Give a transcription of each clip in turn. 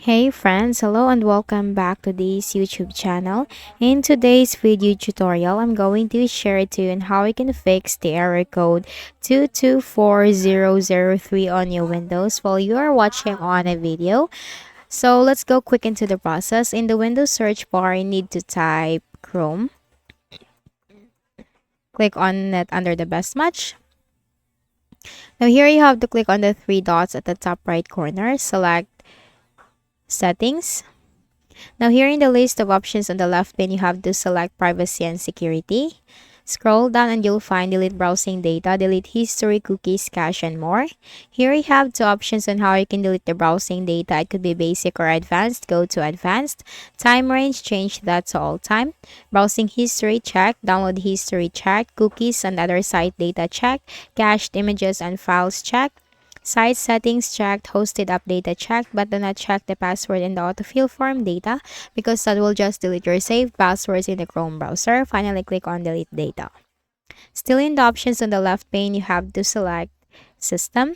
Hey friends, hello and welcome back to this YouTube channel. In today's video tutorial, I'm going to share to you on how you can fix the error code 224003 on your Windows while you are watching on a video. So let's go quick into the process. In the Windows search bar, you need to type Chrome. Click on it under the best match. Now here you have to click on the three dots at the top right corner. Select Settings. Now here in the list of options on the left pane, you have to select Privacy and Security. Scroll down and you'll find Delete Browsing Data, Delete History, Cookies, Cache, and more. Here you have two options on how you can delete the browsing data. It could be Basic or Advanced. Go to Advanced. Time range, change that to all time. Browsing History, check. Download History, check. Cookies and other site data, check. Cached images and files, check. Site settings checked, hosted updated checked, but do not check the password in the autofill form data because that will just delete your saved passwords in the Chrome browser. Finally, click on delete data. Still in the options on the left pane, you have to select system.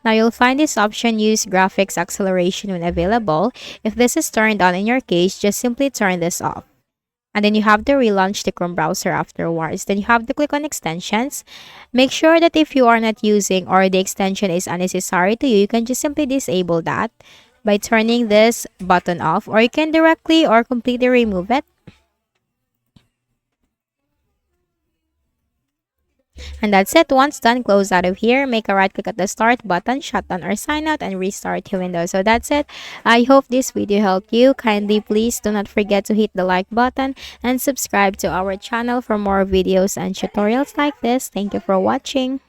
Now you'll find this option use graphics acceleration when available. If this is turned on in your case, just simply turn this off. And then you have to relaunch the Chrome browser afterwards. Then you have to click on extensions. Make sure that if you are not using or the extension is unnecessary to you, you can just simply disable that by turning this button off, or you can directly or completely remove it. And that's it. Once done, close out of here. Make a right click at the start button, shut down or sign out, and restart your Windows. So that's it. I hope this video helped you. Kindly please do not forget to hit the like button and subscribe to our channel for more videos and tutorials like this. Thank you for watching.